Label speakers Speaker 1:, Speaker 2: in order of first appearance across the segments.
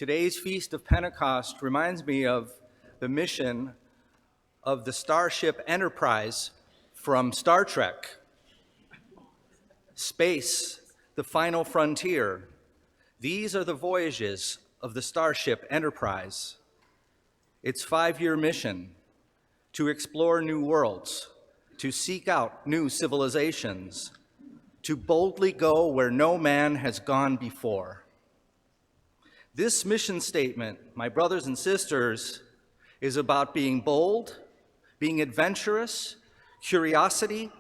Speaker 1: Today's Feast of Pentecost reminds me of the mission of the Starship Enterprise from Star Trek. Space, the final frontier. These are the voyages of the Starship Enterprise. Its 5-year mission: to explore new worlds, to seek out new civilizations, to boldly go where no man has gone before. This mission statement, my brothers and sisters, is about being bold, being adventurous, curiosity,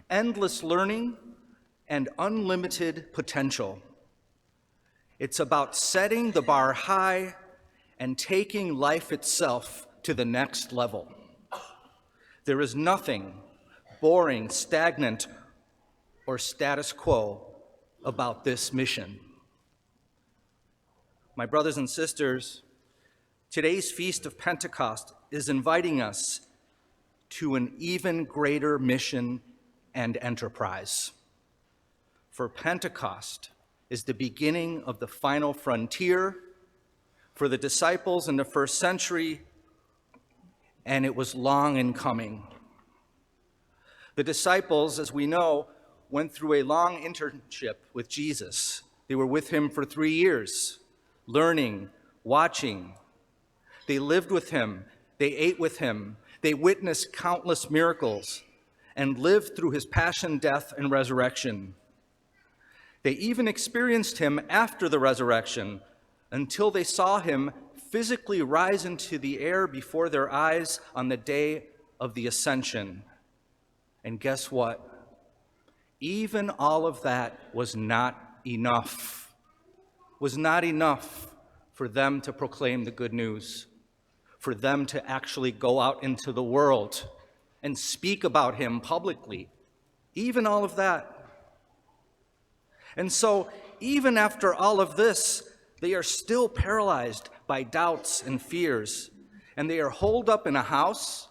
Speaker 1: endless learning, and unlimited potential. It's about setting the bar high and taking life itself to the next level. There is nothing boring, stagnant, or status quo about this mission. My brothers and sisters, today's Feast of Pentecost is inviting us to an even greater mission and enterprise. For Pentecost is the beginning of the final frontier for the disciples in the first century, and it was long in coming. The disciples, as we know, went through a long internship with Jesus. They were with him for 3 years, learning, watching. They lived with him, they ate with him, they witnessed countless miracles, and lived through his passion, death, and resurrection. They even experienced him after the resurrection until they saw him physically rise into the air before their eyes on the day of the ascension. And guess what? Even all of that was not enough. Was not enough for them to proclaim the good news, for them to actually go out into the world and speak about him publicly. Even all of that. And so, even after all of this, they are still paralyzed by doubts and fears. And they are holed up in a house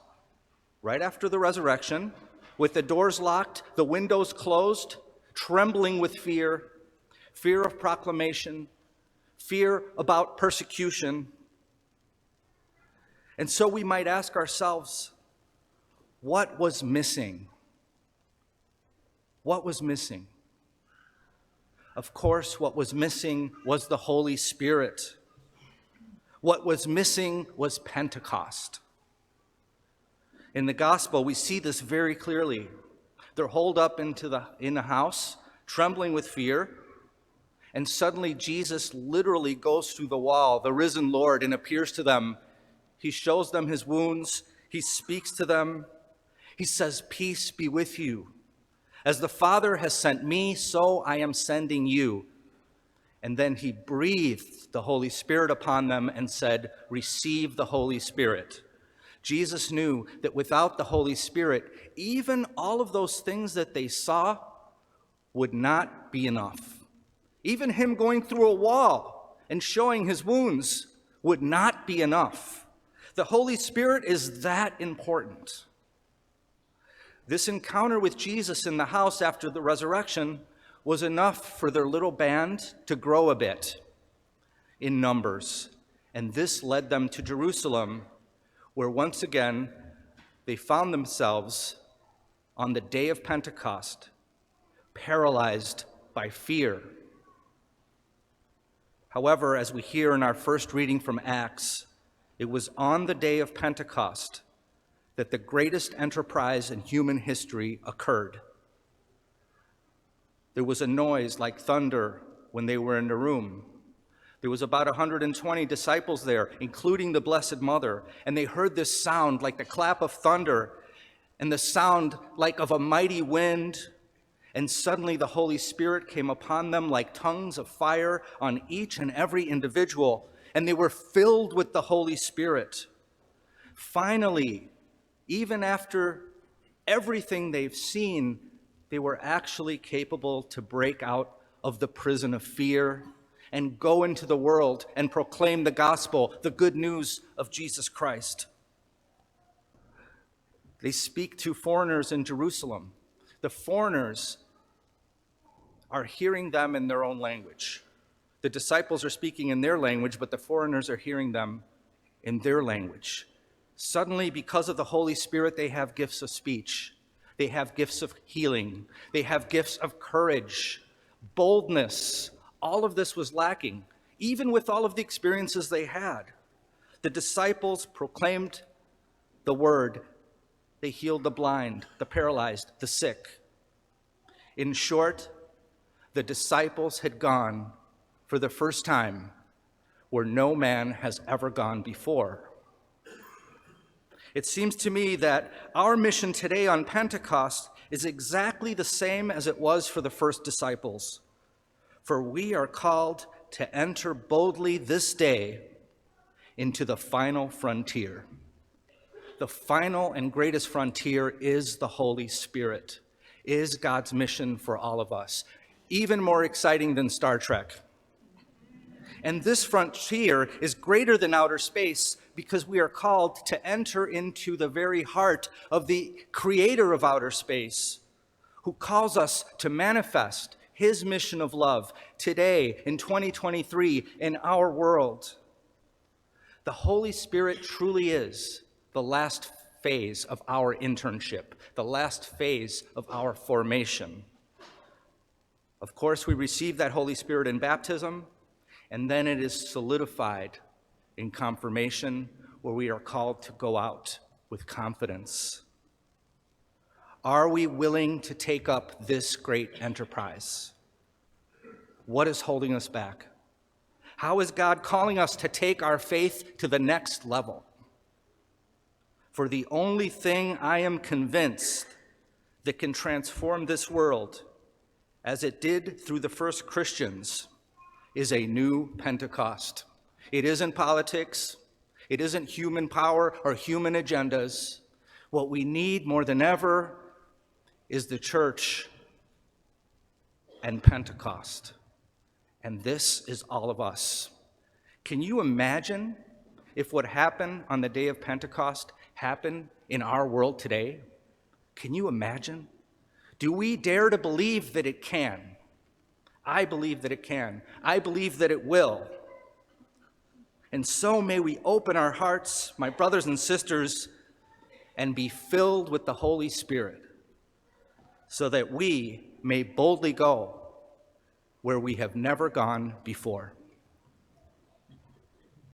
Speaker 1: right after the resurrection, with the doors locked, the windows closed, trembling with fear, fear of proclamation, fear about persecution. And so we might ask ourselves, what was missing? What was missing? Of course, what was missing was the Holy Spirit. What was missing was Pentecost. In the gospel, we see this very clearly. They're holed up in the house, trembling with fear, and suddenly Jesus literally goes through the wall, the risen Lord, and appears to them. He shows them his wounds. He speaks to them. He says, "Peace be with you. As the Father has sent me, so I am sending you." And then he breathed the Holy Spirit upon them and said, "Receive the Holy Spirit." Jesus knew that without the Holy Spirit, even all of those things that they saw would not be enough. Even him going through a wall and showing his wounds would not be enough. The Holy Spirit is that important. This encounter with Jesus in the house after the resurrection was enough for their little band to grow a bit in numbers. And this led them to Jerusalem, where once again they found themselves on the day of Pentecost, paralyzed by fear. However, as we hear in our first reading from Acts, it was on the day of Pentecost that the greatest enterprise in human history occurred. There was a noise like thunder when they were in the room. There was about 120 disciples there, including the Blessed Mother, and they heard this sound like the clap of thunder and the sound like of a mighty wind. And suddenly the Holy Spirit came upon them like tongues of fire on each and every individual, and they were filled with the Holy Spirit. Finally, even after everything they've seen, they were actually capable to break out of the prison of fear and go into the world and proclaim the gospel, the good news of Jesus Christ. They speak to foreigners in Jerusalem. The foreigners are hearing them in their own language. The disciples are speaking in their language, but the foreigners are hearing them in their language. Suddenly, because of the Holy Spirit, they have gifts of speech. They have gifts of healing. They have gifts of courage, boldness. All of this was lacking, even with all of the experiences they had. The disciples proclaimed the word. They healed the blind, the paralyzed, the sick. In short, the disciples had gone for the first time where no man has ever gone before. It seems to me that our mission today on Pentecost is exactly the same as it was for the first disciples. For we are called to enter boldly this day into the final frontier. The final and greatest frontier is the Holy Spirit, is God's mission for all of us, even more exciting than Star Trek. And this frontier is greater than outer space because we are called to enter into the very heart of the creator of outer space, who calls us to manifest his mission of love today in 2023 in our world. The Holy Spirit truly is the last phase of our internship, the last phase of our formation. Of course, we receive that Holy Spirit in baptism, and then it is solidified in confirmation, where we are called to go out with confidence. Are we willing to take up this great enterprise? What is holding us back? How is God calling us to take our faith to the next level? For the only thing I am convinced that can transform this world, as it did through the first Christians, is a new Pentecost. It isn't politics. It isn't human power or human agendas. What we need more than ever is the church and Pentecost. And this is all of us. Can you imagine if what happened on the day of Pentecost happened in our world today? Can you imagine? Do we dare to believe that it can? I believe that it can. I believe that it will. And so may we open our hearts, my brothers and sisters, and be filled with the Holy Spirit, so that we may boldly go where we have never gone before.